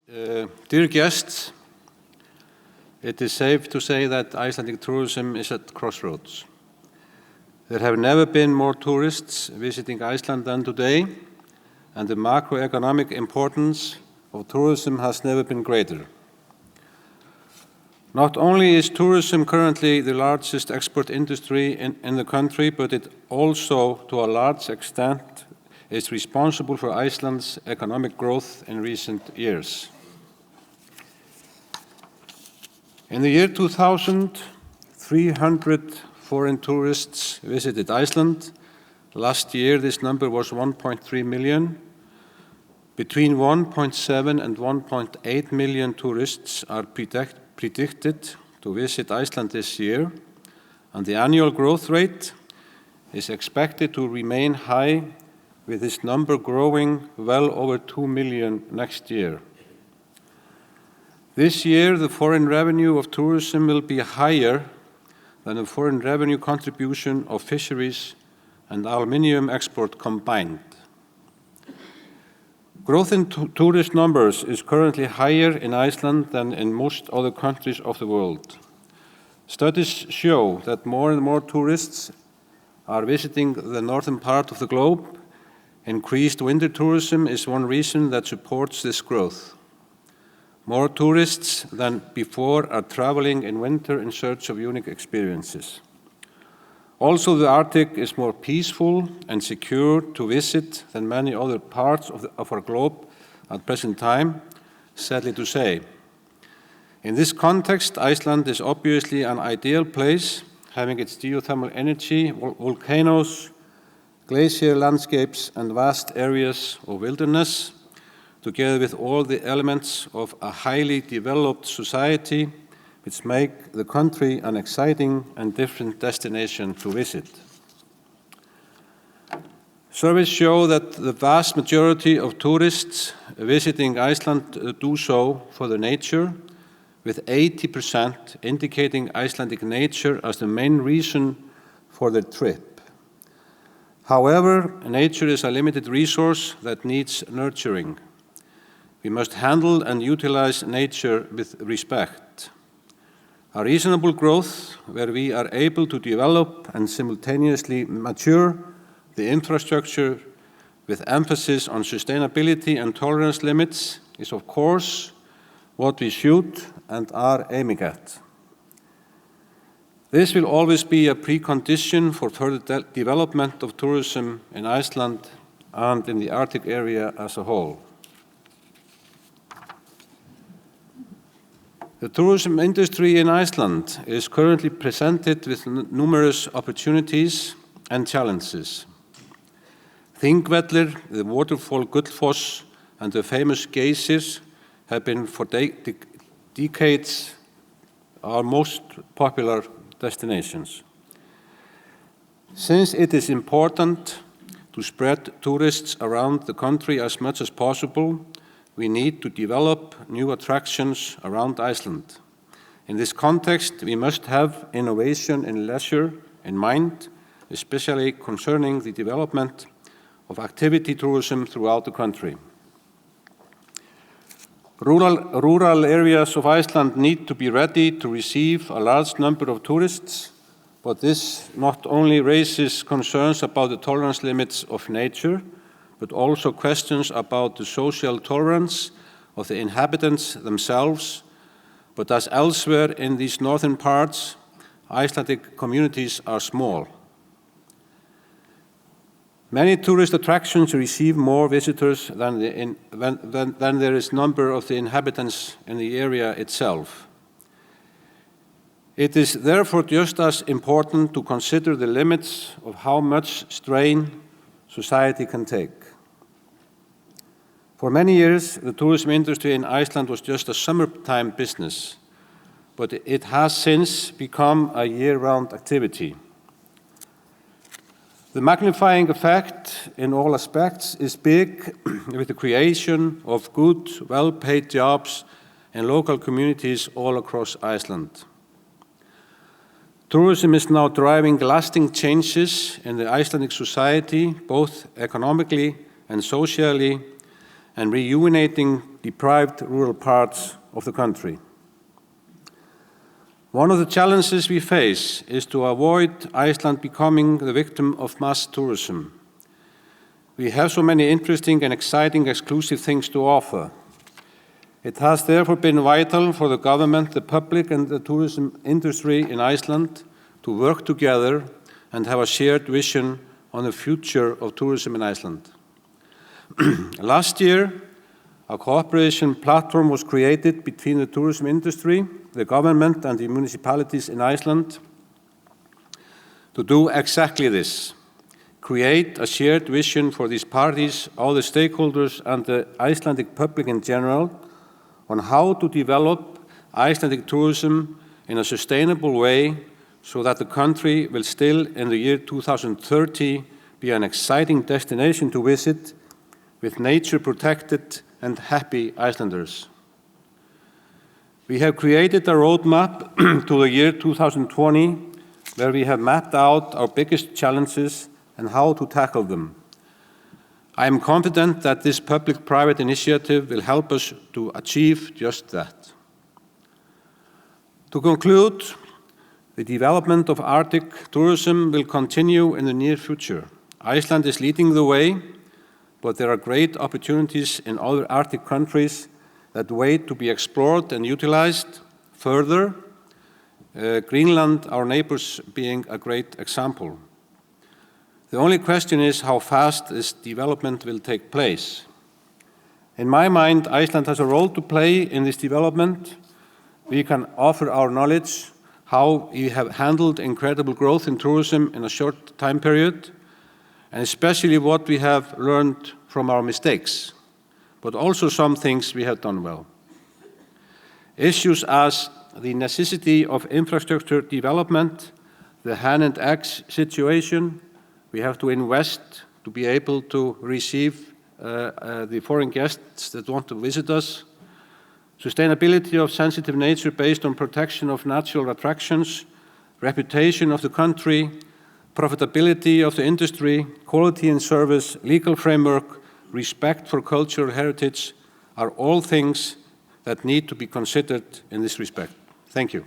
Dear guests, it is safe to say that Icelandic tourism is at crossroads. There have never been more tourists visiting Iceland than today, and the macroeconomic importance of tourism has never been greater. Not only is tourism currently the largest export industry in the country, but it also, to a large extent, is responsible for Iceland's economic growth in recent years. In the year 2000, 300 foreign tourists visited Iceland. Last year, this number was 1.3 million. Between 1.7 and 1.8 million tourists are predicted to visit Iceland this year, and the annual growth rate is expected to remain high, with this number growing well over 2 million next year. This year, the foreign revenue of tourism will be higher than the foreign revenue contribution of fisheries and aluminium export combined. Growth in tourist numbers is currently higher in Iceland than in most other countries of the world. Studies show that more and more tourists are visiting the northern part of the globe. Increased winter tourism is one reason that supports this growth. More tourists than before are traveling in winter in search of unique experiences. Also, the Arctic is more peaceful and secure to visit than many other parts of our globe at present time, sadly to say. In this context, Iceland is obviously an ideal place, having its geothermal energy, volcanoes, glacier landscapes, and vast areas of wilderness, together with all the elements of a highly developed society, which make the country an exciting and different destination to visit. Surveys show that the vast majority of tourists visiting Iceland do so for the nature, with 80% indicating Icelandic nature as the main reason for their trip. However, nature is a limited resource that needs nurturing. We must handle and utilize nature with respect. A reasonable growth where we are able to develop and simultaneously mature the infrastructure with emphasis on sustainability and tolerance limits is, of course, what we should and are aiming at. This will always be a precondition for further development of tourism in Iceland and in the Arctic area as a whole. The tourism industry in Iceland is currently presented with numerous opportunities and challenges. Þingvellir, the waterfall Gullfoss, and the famous geysers have been for decades our most popular destinations. Since it is important to spread tourists around the country as much as possible, we need to develop new attractions around Iceland. In this context, we must have innovation in leisure in mind, especially concerning the development of activity tourism throughout the country. Rural areas of Iceland need to be ready to receive a large number of tourists, but this not only raises concerns about the tolerance limits of nature, but also questions about the social tolerance of the inhabitants themselves. But as elsewhere in these northern parts, Icelandic communities are small. Many tourist attractions receive more visitors than there is number of the inhabitants in the area itself. It is therefore just as important to consider the limits of how much strain society can take. For many years, the tourism industry in Iceland was just a summertime business, but it has since become a year-round activity. The magnifying effect in all aspects is big, with the creation of good, well-paid jobs in local communities all across Iceland. Tourism is now driving lasting changes in the Icelandic society, both economically and socially, and rejuvenating deprived rural parts of the country. One of the challenges we face is to avoid Iceland becoming the victim of mass tourism. We have so many interesting and exciting exclusive things to offer. It has therefore been vital for the government, the public, and the tourism industry in Iceland to work together and have a shared vision on the future of tourism in Iceland. Last year, a cooperation platform was created between the tourism industry, the government, and the municipalities in Iceland to do exactly this: create a shared vision for these parties, all the stakeholders, and the Icelandic public in general on how to develop Icelandic tourism in a sustainable way so that the country will still, in the year 2030, be an exciting destination to visit with nature protected and happy Icelanders. We have created a roadmap to the year 2020 where we have mapped out our biggest challenges and how to tackle them. I am confident that this public-private initiative will help us to achieve just that. To conclude, the development of Arctic tourism will continue in the near future. Iceland is leading the way, but there are great opportunities in other Arctic countries that wait to be explored and utilized further, Greenland, our neighbors, being a great example. The only question is how fast this development will take place. In my mind, Iceland has a role to play in this development. We can offer our knowledge, how we have handled incredible growth in tourism in a short time period, and especially what we have learned from our mistakes, but also some things we have done well. Issues as the necessity of infrastructure development, the hen and egg situation, we have to invest to be able to receive the foreign guests that want to visit us, sustainability of sensitive nature based on protection of natural attractions, reputation of the country, profitability of the industry, quality in service, legal framework, respect for cultural heritage are all things that need to be considered in this respect. Thank you.